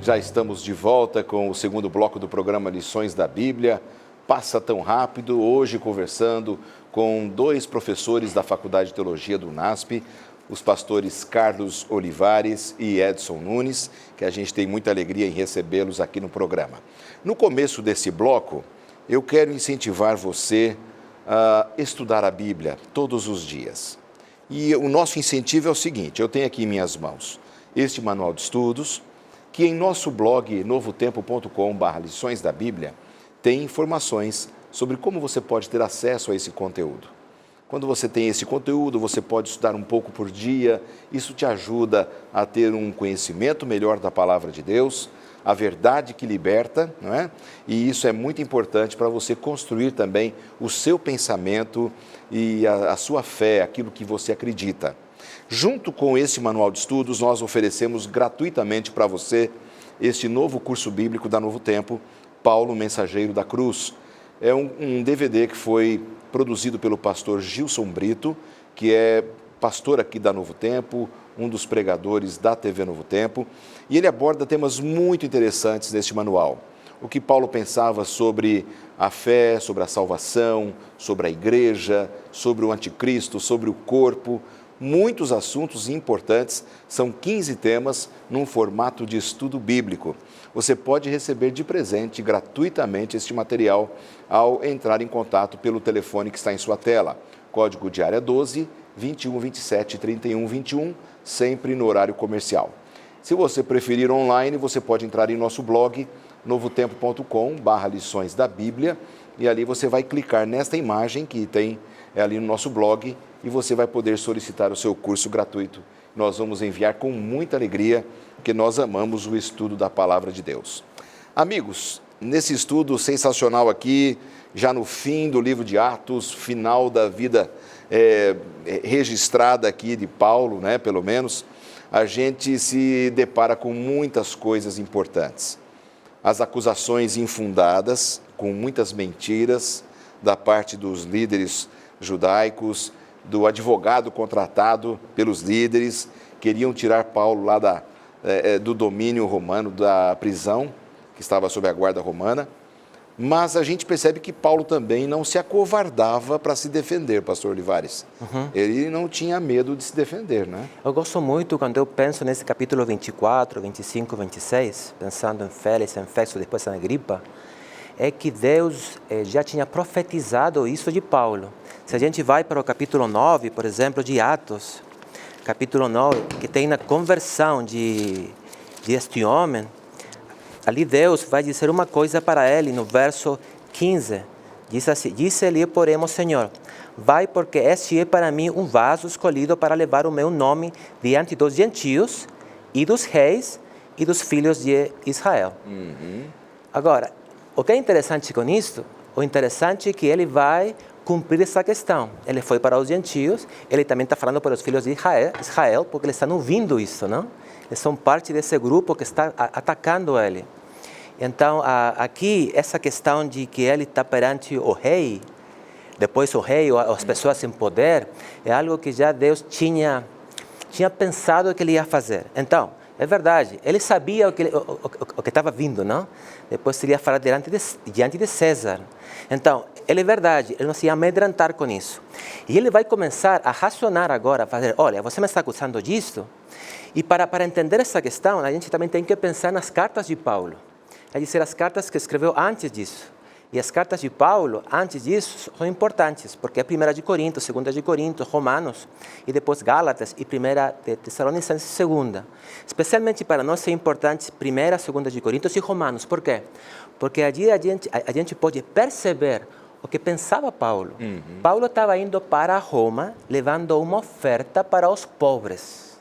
Já estamos de volta com o segundo bloco do programa Lições da Bíblia. Passa tão rápido, hoje conversando com dois professores da Faculdade de Teologia do UNASP, os pastores Carlos Olivares e Edson Nunes, que a gente tem muita alegria em recebê-los aqui no programa. No começo desse bloco, eu quero incentivar você a estudar a Bíblia todos os dias. E o nosso incentivo é o seguinte, eu tenho aqui em minhas mãos este manual de estudos, que em nosso blog novotempo.com/lições da Bíblia tem informações sobre como você pode ter acesso a esse conteúdo. Quando você tem esse conteúdo, você pode estudar um pouco por dia, isso te ajuda a ter um conhecimento melhor da Palavra de Deus, a verdade que liberta, não é? E isso é muito importante para você construir também o seu pensamento e a sua fé, aquilo que você acredita. Junto com esse manual de estudos, nós oferecemos gratuitamente para você este novo curso bíblico da Novo Tempo, Paulo, Mensageiro da Cruz. É um DVD que foi produzido pelo pastor Gilson Brito, que é pastor aqui da Novo Tempo, um dos pregadores da TV Novo Tempo, e ele aborda temas muito interessantes neste manual. O que Paulo pensava sobre a fé, sobre a salvação, sobre a igreja, sobre o anticristo, sobre o corpo, muitos assuntos importantes, são 15 temas num formato de estudo bíblico. Você pode receber de presente gratuitamente este material ao entrar em contato pelo telefone que está em sua tela. Código de área 12 21 27 31 21, sempre no horário comercial. Se você preferir online, você pode entrar em nosso blog novotempo.com/lições da Bíblia e ali você vai clicar nesta imagem que tem ali no nosso blog e você vai poder solicitar o seu curso gratuito. Nós vamos enviar com muita alegria, porque nós amamos o estudo da Palavra de Deus. Amigos, nesse estudo sensacional aqui, já no fim do livro de Atos, final da vida registrada aqui de Paulo, né, pelo menos, a gente se depara com muitas coisas importantes. As acusações infundadas, com muitas mentiras da parte dos líderes judaicos, do advogado contratado pelos líderes, queriam tirar Paulo lá do domínio romano, da prisão, que estava sob a guarda romana. Mas a gente percebe que Paulo também não se acovardava para se defender, pastor Olivares. Ele não tinha medo de se defender, né? Eu gosto muito quando eu penso nesse capítulo 24, 25, 26, pensando em Félix, em Festo, depois em Agripa, é que Deus já tinha profetizado isso de Paulo. Se a gente vai para o capítulo 9, por exemplo, de Atos, capítulo 9, que tem a conversão de este homem, ali Deus vai dizer uma coisa para ele no verso 15. Diz assim, disse-lhe, porém, o Senhor, vai porque este é para mim um vaso escolhido para levar o meu nome diante dos gentios e dos reis e dos filhos de Israel. Agora, o que é interessante com isso? O interessante é que ele vai cumprir essa questão. Ele foi para os gentios, ele também está falando para os filhos de Israel, porque eles estão ouvindo isso, não? Eles são parte desse grupo que está atacando ele. Então, aqui, essa questão de que ele está perante o rei, depois o rei, ou as pessoas em poder, é algo que já Deus tinha pensado que ele ia fazer. Então, é verdade, ele sabia o que estava vindo, não? Depois ele ia falar diante de César. Então, ele é verdade, ele não se ia amedrontar com isso. E ele vai começar a racionar agora, a fazer, olha, você me está acusando disso? E para entender essa questão, a gente também tem que pensar nas cartas de Paulo. É dizer, as cartas que escreveu antes disso. E as cartas de Paulo, antes disso, são importantes, porque é 1 de Coríntios, 2 de Coríntios, Romanos, e depois Gálatas e 1 de Tessalonicenses, 2. Especialmente para nós é importante 1, 2 de Coríntios e Romanos. Por quê? Porque allí a gente pode perceber o que pensava Paulo. Paulo estava indo para Roma, levando uma oferta para os pobres.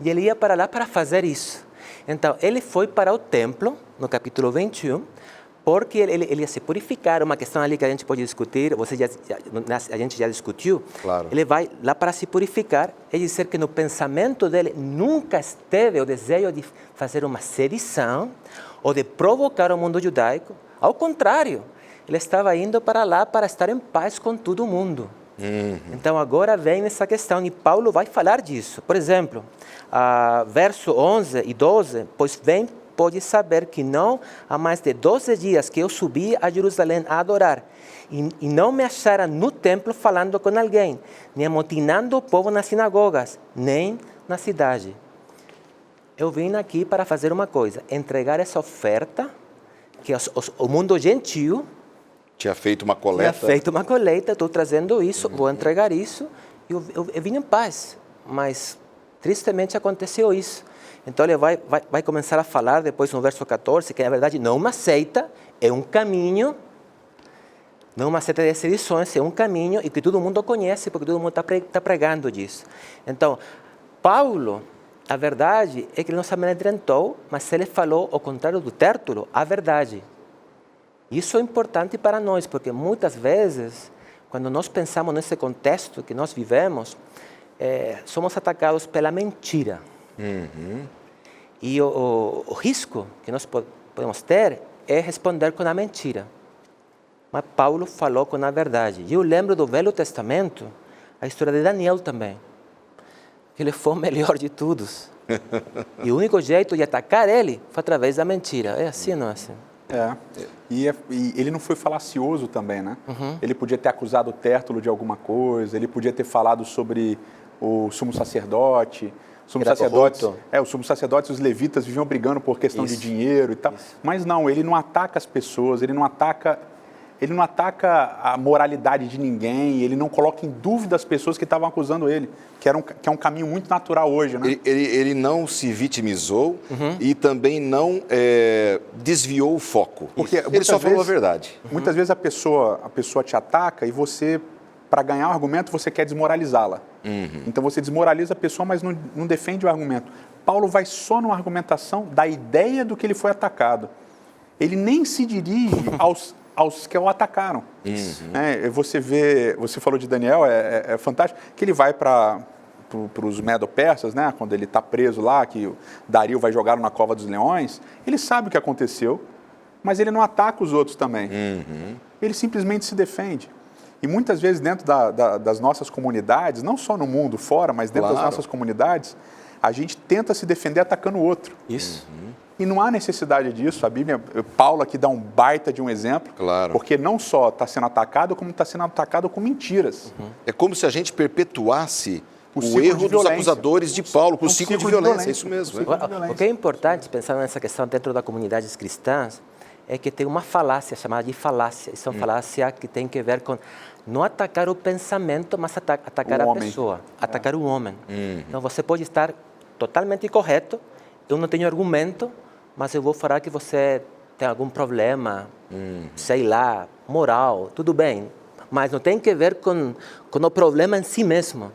E ele ia para lá para fazer isso. Então, ele foi para o templo, no capítulo 21, porque ele ia se purificar, uma questão ali que a gente pode discutir, a gente já discutiu. Claro. Ele vai lá para se purificar, é dizer que no pensamento dele nunca esteve o desejo de fazer uma sedição ou de provocar o mundo judaico. Ao contrário, ele estava indo para lá para estar em paz com todo mundo. Então, agora vem essa questão, e Paulo vai falar disso. Por exemplo, verso 11 e 12, pois vem pode saber que não há mais de 12 dias que eu subi a Jerusalém a adorar, e não me acharam no templo falando com alguém, nem amotinando o povo nas sinagogas, nem na cidade. Eu vim aqui para fazer uma coisa, entregar essa oferta que o mundo gentil Tinha feito uma coleta. Estou trazendo isso, vou entregar isso, e eu vim em paz. Mas, tristemente, aconteceu isso. Então, ele vai começar a falar, depois no verso 14, que, na verdade, não uma seita, é um caminho, não uma seita de exibições, é um caminho, e que todo mundo conhece, porque todo mundo está pregando disso. Então, Paulo, a verdade é que ele não se amedrentou, mas ele falou, ao contrário do Tértulo, a verdade. Isso é importante para nós, porque muitas vezes, quando nós pensamos nesse contexto que nós vivemos, somos atacados pela mentira. Uhum. E o risco que nós podemos ter é responder com a mentira. Mas Paulo falou com a verdade. E eu lembro do Velho Testamento, a história de Daniel também. Que ele foi o melhor de todos. E o único jeito de atacar ele foi através da mentira. É assim ou não é assim? E ele não foi falacioso também, né? Ele podia ter acusado o Tértulo de alguma coisa, ele podia ter falado sobre o sumo sacerdote. Os sumos sacerdotes e os levitas viviam brigando por questão de dinheiro e tal. Mas não, ele não ataca as pessoas, ele não ataca a moralidade de ninguém, ele não coloca em dúvida as pessoas que estavam acusando ele, que é um caminho muito natural hoje, né? Ele não se vitimizou e também não desviou o foco. Porque ele só falou a verdade. Muitas vezes a pessoa te ataca e você, para ganhar o argumento, você quer desmoralizá-la. Então você desmoraliza a pessoa, mas não defende o argumento. Paulo vai só numa argumentação da ideia do que ele foi atacado. Ele nem se dirige aos que o atacaram. Você falou de Daniel, é fantástico, que ele vai para os Medo-Persas, né, quando ele está preso lá, que o Dario vai jogá-lo na cova dos leões, ele sabe o que aconteceu, mas ele não ataca os outros também. Ele simplesmente se defende. E muitas vezes dentro das nossas comunidades, não só no mundo fora, mas dentro das nossas comunidades, a gente tenta se defender atacando o outro. Isso. E não há necessidade disso. A Bíblia, Paulo aqui dá um baita de um exemplo, porque não só está sendo atacado, como está sendo atacado com mentiras. É como se a gente perpetuasse o erro dos acusadores de Paulo, com o ciclo de violência. É isso mesmo. O que é importante, pensando nessa questão dentro da comunidades cristãs, é que tem uma falácia chamada de falácia. Isso é uma falácia que tem que ver com não atacar o pensamento, mas atacar a pessoa, atacar o homem. Então você pode estar totalmente correto, eu não tenho argumento, mas eu vou falar que você tem algum problema, sei lá, moral, tudo bem, mas não tem que ver com o problema em si mesmo.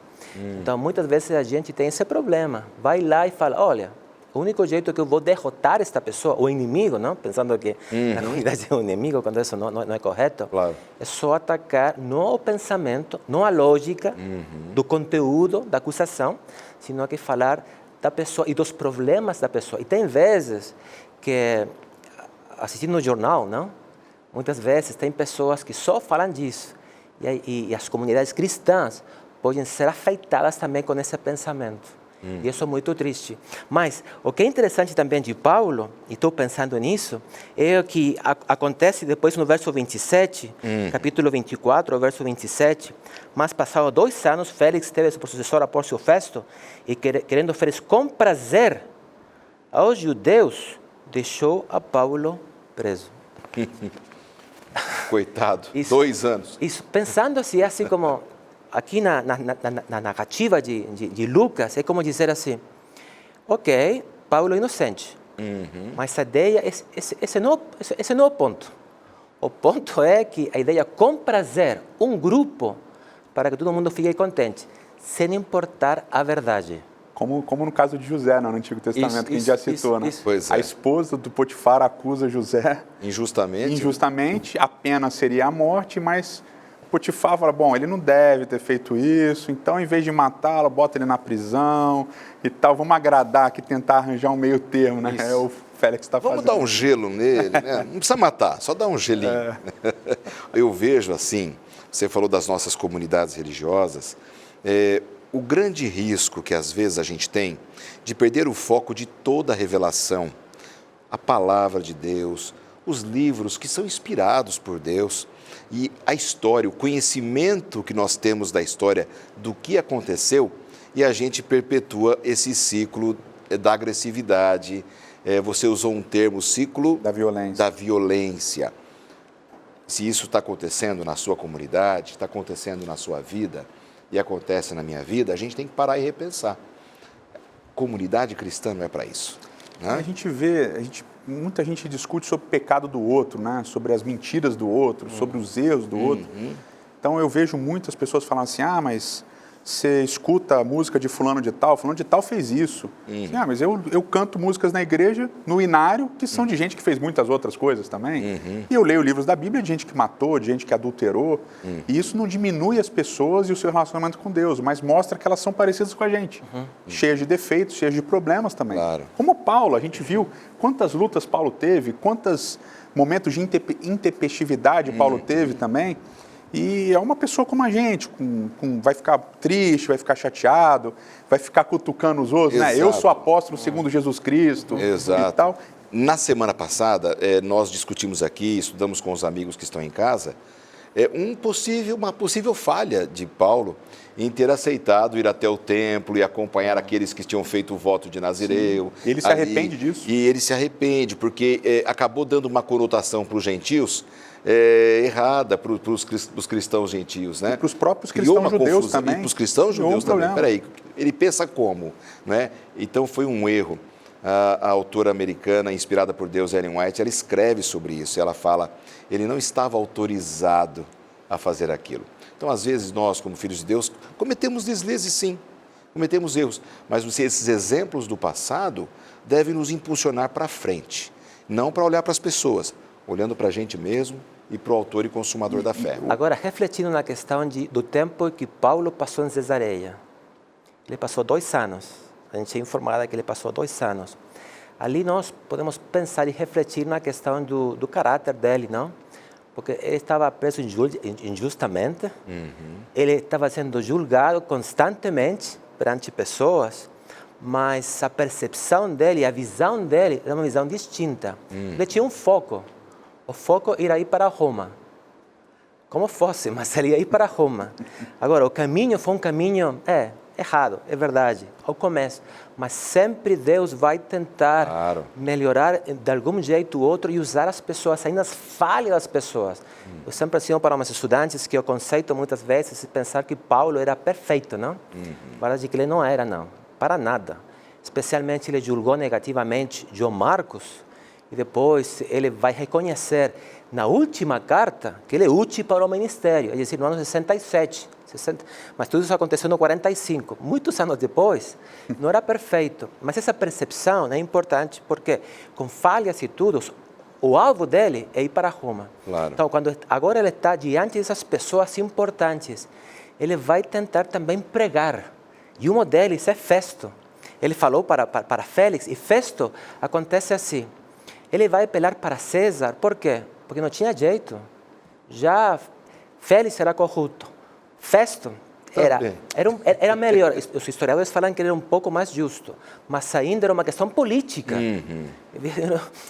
Então, muitas vezes a gente tem esse problema. Vai lá e fala, olha, o único jeito que eu vou derrotar esta pessoa, o inimigo, não? Pensando que na comunidade é um inimigo, quando isso não é correto, é só atacar não o pensamento, não a lógica do conteúdo da acusação, sino que falar da pessoa e dos problemas da pessoa. E tem vezes que, assistindo no jornal, não? Muitas vezes tem pessoas que só falam disso. E as comunidades cristãs podem ser afetadas também com esse pensamento. E isso é muito triste. Mas o que é interessante também de Paulo, e estou pensando nisso, é o que acontece depois no verso 27, capítulo 24, verso 27. Mas passados 2 anos, Félix teve seu sucessor a Pórcio Festo, e querendo oferecer com prazer aos judeus, deixou a Paulo preso. Coitado, 2 anos. Isso, pensando assim como... Aqui na narrativa de Lucas, é como dizer assim, ok, Paulo é inocente, mas a ideia, esse não é o ponto. O ponto é que a ideia é comprazer um grupo para que todo mundo fique contente, sem importar a verdade. Como no caso de José, no Antigo Testamento, que a gente já citou, né? Pois é. A esposa do Potifar acusa José injustamente, a pena seria a morte, mas... Potifar fala, bom, ele não deve ter feito isso, então, em vez de matá-lo, bota ele na prisão e tal. Vamos agradar aqui, tentar arranjar um meio termo, né? É o Félix está fazendo. Vamos dar um gelo nele, né? Não precisa matar, só dar um gelinho. Eu vejo assim, você falou das nossas comunidades religiosas, o grande risco que às vezes a gente tem de perder o foco de toda a revelação a palavra de Deus, os livros que são inspirados por Deus e a história, o conhecimento que nós temos da história, do que aconteceu, e a gente perpetua esse ciclo da agressividade. Você usou um termo, ciclo da violência. Se isso está acontecendo na sua comunidade, está acontecendo na sua vida e acontece na minha vida, a gente tem que parar e repensar. Comunidade cristã não é para isso. Né? A gente vê, muita gente discute sobre o pecado do outro, né? Sobre as mentiras do outro, sobre os erros do outro. Então eu vejo muitas pessoas falando assim, mas você escuta a música de fulano de tal fez isso. Mas eu canto músicas na igreja, no inário, que são de gente que fez muitas outras coisas também. E eu leio livros da Bíblia de gente que matou, de gente que adulterou. E isso não diminui as pessoas e o seu relacionamento com Deus, mas mostra que elas são parecidas com a gente. Cheias de defeitos, cheias de problemas também. Claro. Como Paulo, a gente viu quantas lutas Paulo teve, quantos momentos de intempestividade Paulo teve também. E é uma pessoa como a gente, vai ficar triste, vai ficar chateado, vai ficar cutucando os outros, né? Eu sou apóstolo segundo Jesus Cristo. Exato. E tal. Na semana passada, nós discutimos aqui, estudamos com os amigos que estão em casa, uma possível falha de Paulo em ter aceitado ir até o templo e acompanhar aqueles que tinham feito o voto de Nazireu. Sim. Ele se arrepende disso. E ele se arrepende, porque acabou dando uma conotação para os gentios errada para os cristãos gentios, né? E para os próprios cristãos judeus também. E para os cristãos judeus também. Peraí, ele pensa como? Né? Então foi um erro. A autora americana, inspirada por Deus, Ellen White, ela escreve sobre isso. Ela fala, ele não estava autorizado a fazer aquilo. Então, às vezes, nós, como filhos de Deus, cometemos deslizes, sim. Cometemos erros. Mas esses exemplos do passado devem nos impulsionar para frente. Não para olhar para as pessoas, olhando para a gente mesmo e para o autor e consumador da fé. Agora, refletindo na questão do tempo que Paulo passou em Cesareia. Ele passou 2 anos. A gente é informada que ele passou 2 anos. Ali nós podemos pensar e refletir na questão do caráter dele, não? Porque ele estava preso injustamente, ele estava sendo julgado constantemente perante pessoas, mas a percepção dele, a visão dele era uma visão distinta. Ele tinha um foco. O foco era ir para Roma. Como fosse, mas ele ia ir para Roma. Agora, o caminho foi um caminho errado, é verdade, ao começo. Mas sempre Deus vai tentar melhorar de algum jeito ou outro e usar as pessoas, ainda as falhas das pessoas. Eu sempre ensino para meus estudantes que o conceito muitas vezes é pensar que Paulo era perfeito, não? Para que ele não era, não. Para nada. Especialmente ele julgou negativamente João Marcos e depois ele vai reconhecer na última carta que ele é útil para o ministério, é dizer, no ano 67. Mas tudo isso aconteceu no 45. Muitos anos depois, não era perfeito. Mas essa percepção é importante porque, com falhas e tudo, o alvo dele é ir para Roma. Claro. Então, agora ele está diante dessas pessoas importantes, ele vai tentar também pregar. E um deles é Festo. Ele falou para Félix, e Festo acontece assim. Ele vai apelar para César, por quê? Porque não tinha jeito. Já Félix era corrupto. Festo era melhor. Os historiadores falam que ele era um pouco mais justo, mas ainda era uma questão política.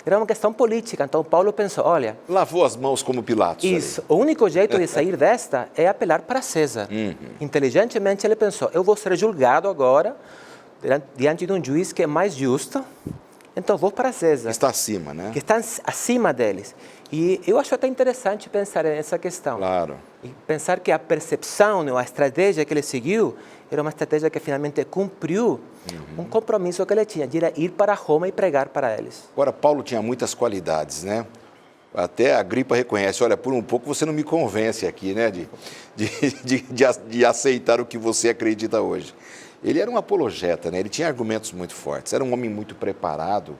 Era uma questão política. Então Paulo pensou, olha... Lavou as mãos como Pilatos. Isso. O único jeito de sair desta é apelar para César. Inteligentemente ele pensou, eu vou ser julgado agora diante de um juiz que é mais justo, então vou para César. Está acima, né? Que está acima deles. E eu acho até interessante pensar nessa questão. Claro. E pensar que a percepção, a estratégia que ele seguiu, era uma estratégia que finalmente cumpriu um compromisso que ele tinha, de ir para Roma e pregar para eles. Agora, Paulo tinha muitas qualidades, né? Até a Agripa reconhece, olha, por um pouco você não me convence aqui, né? De aceitar o que você acredita hoje. Ele era um apologeta, né? Ele tinha argumentos muito fortes, era um homem muito preparado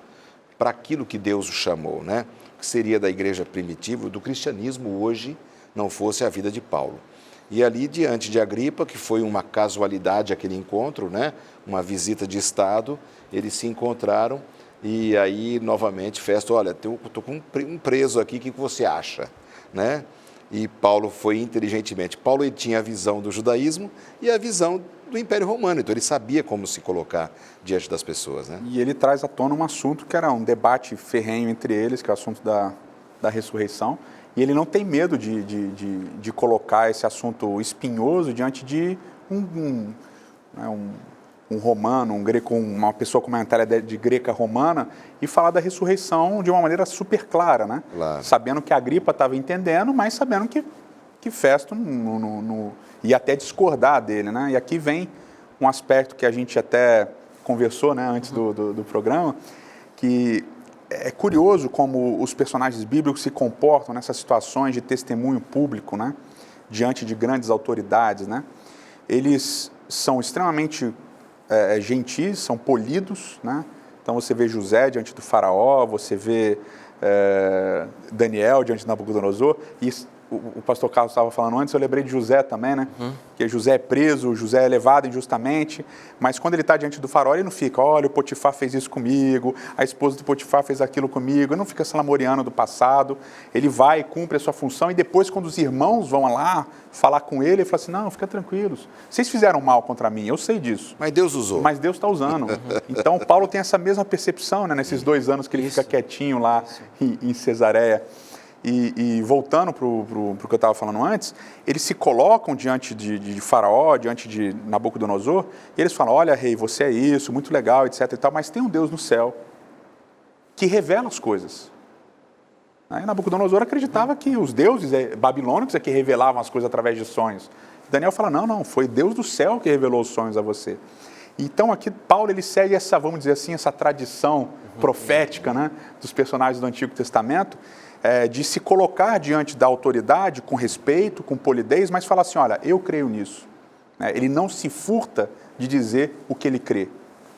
para aquilo que Deus o chamou, né? Que seria da igreja primitiva, do cristianismo hoje, não fosse a vida de Paulo. E ali, diante de Agripa, que foi uma casualidade aquele encontro, né? Uma visita de Estado, eles se encontraram e aí, novamente, Festo, olha, estou com um preso aqui, o que você acha? Né? e Paulo foi inteligentemente. Paulo ele tinha a visão do judaísmo e a visão do Império Romano, então ele sabia como se colocar diante das pessoas, né? E ele traz à tona um assunto que era um debate ferrenho entre eles, que é o assunto da ressurreição, e ele não tem medo de colocar esse assunto espinhoso diante de um romano, um greco, uma pessoa com uma mentalidade greca romana, e falar da ressurreição de uma maneira super clara, né? Claro. Sabendo que Agripa estava entendendo, mas sabendo que Festo ia até discordar dele, né? E aqui vem um aspecto que a gente até conversou, né, antes do programa, que é curioso como os personagens bíblicos se comportam nessas situações de testemunho público, né, diante de grandes autoridades, né? Eles são extremamente gentis, são polidos, né? Então você vê José diante do faraó, você vê Daniel diante de Nabucodonosor, e o pastor Carlos estava falando antes, eu lembrei de José também, né? Que José é preso, José é levado injustamente, mas quando ele está diante do faraó, ele não fica, olha, o Potifar fez isso comigo, a esposa do Potifar fez aquilo comigo, ele não fica salamoreando do passado, ele vai, cumpre a sua função, e depois quando os irmãos vão lá falar com ele fala assim, não, fica tranquilos, vocês fizeram mal contra mim, eu sei disso. Mas Deus usou. Mas Deus está usando. Então Paulo tem essa mesma percepção, né, nesses 2 anos que ele fica quietinho lá em Cesareia. E voltando para o que eu estava falando antes, eles se colocam diante de Faraó, diante de Nabucodonosor, e eles falam, olha, rei, você é isso, muito legal, etc. e tal, mas tem um Deus no céu que revela as coisas. Aí Nabucodonosor acreditava que os deuses babilônicos é que revelavam as coisas através de sonhos. Daniel fala, não, foi Deus do céu que revelou os sonhos a você. Então aqui Paulo ele segue essa, vamos dizer assim, essa tradição profética, né, dos personagens do Antigo Testamento, de se colocar diante da autoridade com respeito, com polidez, mas falar assim, olha, eu creio nisso. Ele não se furta de dizer o que ele crê.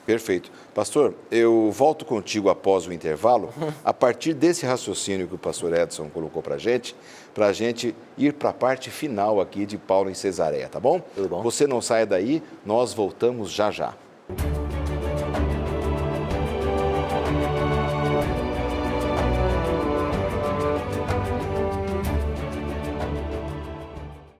Perfeito. Pastor, eu volto contigo após o intervalo, a partir desse raciocínio que o pastor Edson colocou para a gente ir para a parte final aqui de Paulo em Cesareia, tá bom? Tudo bom. Você não saia daí, nós voltamos já já.